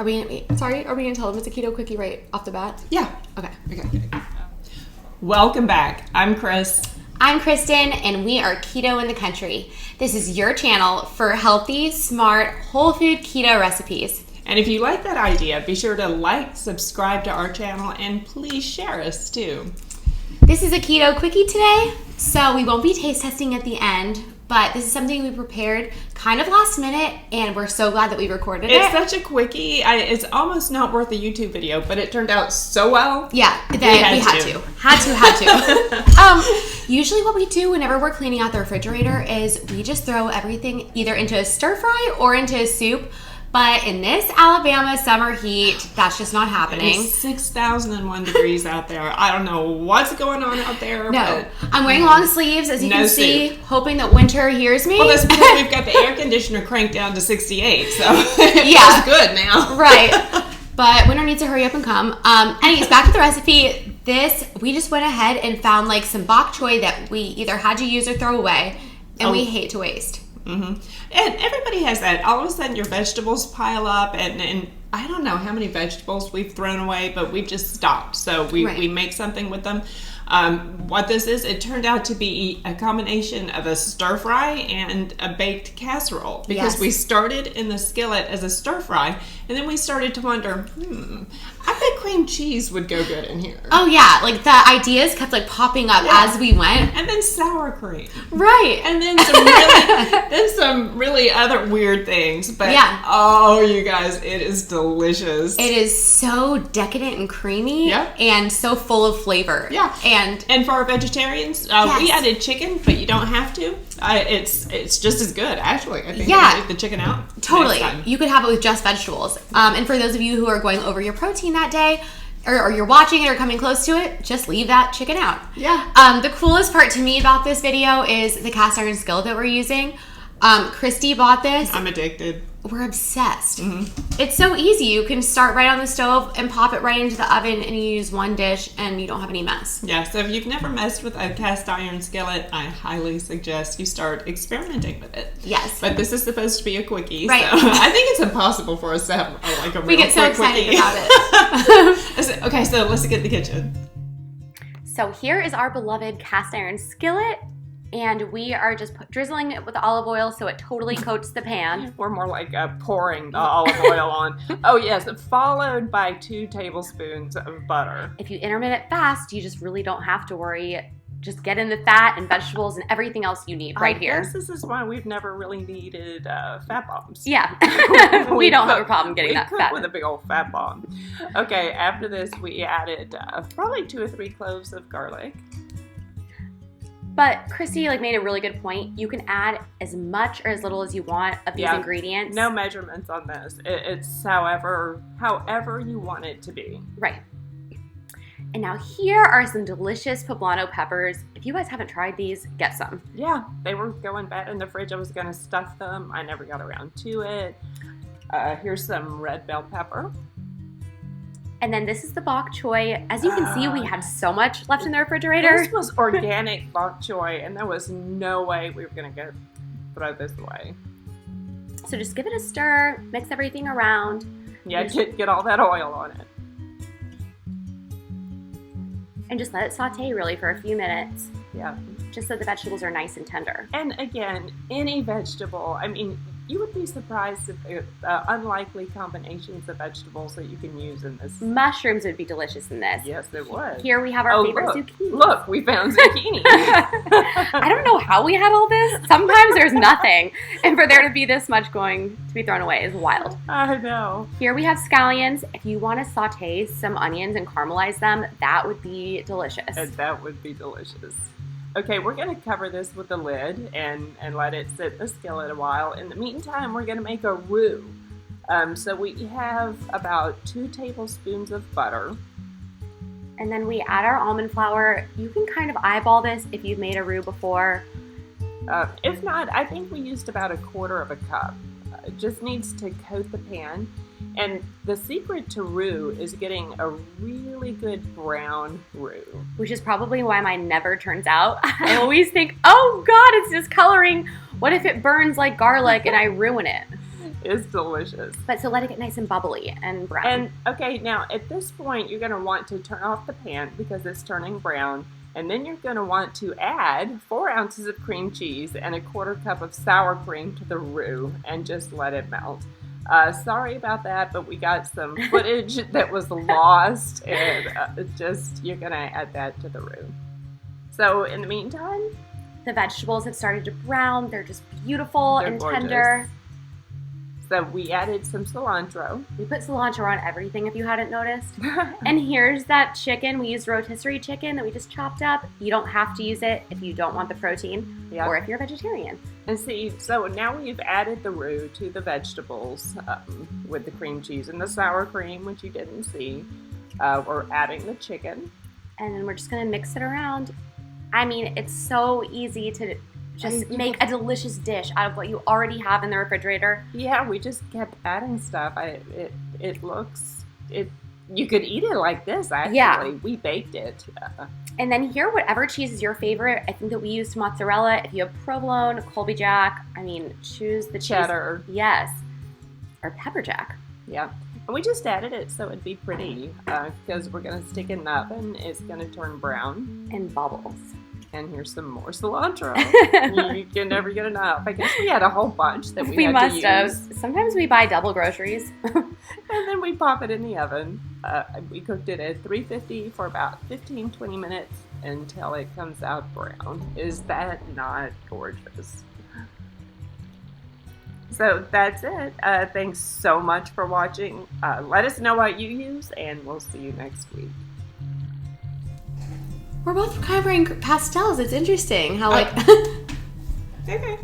Are we going to tell them it's a keto quickie right off the bat? Yeah. Okay. Welcome back. I'm Chris. I'm Kristen, and we are Keto in the Country. This is your channel for healthy, smart, whole food keto recipes. And if you like that idea, be sure to like, subscribe to our channel, and please share us too. This is a keto quickie today, so we won't be taste testing at the end, but this is something we prepared kind of last minute, and we're so glad that we recorded it. It's such a quickie. It's almost not worth a YouTube video, but it turned out so well. Yeah, we had to. Usually what we do whenever we're cleaning out the refrigerator is we just throw everything either into a stir fry or into a soup. But in this Alabama summer heat, that's just not happening. It's 6,001 degrees out there. I don't know what's going on out there. No. I'm wearing long sleeves, as you can see, soup. hoping that winter hears me. Well, that's because we've got the air conditioner cranked down to 68, so it feels good now. Right. But winter needs to hurry up and come. Anyways, back to the recipe. We just went ahead and found like some bok choy that we either had to use or throw away, and we hate to waste. Mm-hmm. And everybody has that. All of a sudden your vegetables pile up, and I don't know how many vegetables we've thrown away, but we've just stopped. So we make something with them. What this is, it turned out to be a combination of a stir fry and a baked casserole, because we started in the skillet as a stir fry, and then we started to wonder, I bet cream cheese would go good in here. Oh yeah, like the ideas kept like popping up as we went. And then sour cream. Right. And then some really other weird things. But oh, you guys, it is delicious. It is so decadent and creamy and so full of flavor. Yeah. And for our vegetarians, we added chicken, but you don't have to. It's just as good, actually. I think leave the chicken out. Totally. You could have it with just vegetables. And for those of you who are going over your protein that day, or you're watching it or coming close to it, just leave that chicken out. Yeah. The coolest part to me about this video is the cast iron skillet that we're using. Christy bought this. I'm addicted. We're obsessed. Mm-hmm. It's so easy. You can start right on the stove and pop it right into the oven, and you use one dish and you don't have any mess. Yeah, so if you've never messed with a cast iron skillet, I highly suggest you start experimenting with it. Yes. But this is supposed to be a quickie, right. So I think it's impossible for us to have a real We get so excited quickie. about it. Okay, so let's get in the kitchen. So here is our beloved cast iron skillet. And we are just drizzling it with olive oil so it totally coats the pan. We're more like pouring the olive oil on. Oh yes, followed by 2 tablespoons of butter. If you intermittent fast, you just really don't have to worry. Just get in the fat and vegetables and everything else you need right here. I guess this is why we've never really needed fat bombs. Yeah, we don't have a problem getting that fat. With a big old fat bomb. Okay, after this we added probably 2 or 3 cloves of garlic. But Christy made a really good point. You can add as much or as little as you want of these ingredients. No measurements on this. It's however you want it to be. Right. And now here are some delicious poblano peppers. If you guys haven't tried these, get some. Yeah, they were going bad in the fridge. I was going to stuff them. I never got around to it. Here's some red bell pepper. And then this is the bok choy. As you can see, we had so much left in the refrigerator. This was organic bok choy, and there was no way we were going to throw this away. So just give it a stir, mix everything around. Yeah, get all that oil on it. And just let it saute really for a few minutes. Yeah. Just so the vegetables are nice and tender. And again, any vegetable, I mean, you would be surprised at the unlikely combinations of vegetables that you can use in this. Mushrooms would be delicious in this. Yes, it would. Here we have our favorite zucchini. Look, we found zucchini. I don't know how we had all this. Sometimes there's nothing. And for there to be this much going to be thrown away is wild. I know. Here we have scallions. If you want to saute some onions and caramelize them, that would be delicious. And that would be delicious. Okay, we're going to cover this with a lid and let it sit in the skillet a while. In the meantime, we're going to make a roux. So we have about 2 tablespoons of butter. And then we add our almond flour. You can kind of eyeball this if you've made a roux before. If not, I think we used about 1/4 cup. It just needs to coat the pan. And the secret to roux is getting a really good brown roux. Which is probably why mine never turns out. I always think, oh God, it's discoloring. What if it burns like garlic and I ruin it? is delicious. But so let it get nice and bubbly and brown. And okay, now at this point, you're going to want to turn off the pan because it's turning brown. And then you're going to want to add 4 ounces of cream cheese and a 1/4 cup of sour cream to the roux and just let it melt. Sorry about that, but we got some footage that was lost, and you're going to add that to the roux. So in the meantime, the vegetables have started to brown. They're just beautiful and gorgeous. Tender. So we added some cilantro. We put cilantro on everything if you hadn't noticed. And here's that chicken. We used rotisserie chicken that we just chopped up. You don't have to use it if you don't want the protein or if you're a vegetarian. And see, so now we've added the roux to the vegetables with the cream cheese and the sour cream, which you didn't see. We're adding the chicken. And then we're just going to mix it around. I mean, it's so easy to just make a delicious dish out of what you already have in the refrigerator. Yeah, we just kept adding stuff. You could eat it like this, actually. Yeah. We baked it. And then here, whatever cheese is your favorite. I think that we used mozzarella. If you have provolone, Colby Jack, choose the cheese. Cheddar. Yes. Or pepper jack. Yeah. And we just added it so it'd be pretty because we're going to stick it in the oven. It's going to turn brown. And bubbles. And here's some more cilantro. You can never get enough. I guess we had a whole bunch that we had must to use. have. Sometimes we buy double groceries. And then we pop it in the oven. We cooked it at 350 for about 15-20 minutes until it comes out brown. Is that not gorgeous? So that's it. Thanks so much for watching. Let us know what you use, and we'll see you next week. We're both covering pastels. It's interesting how Okay.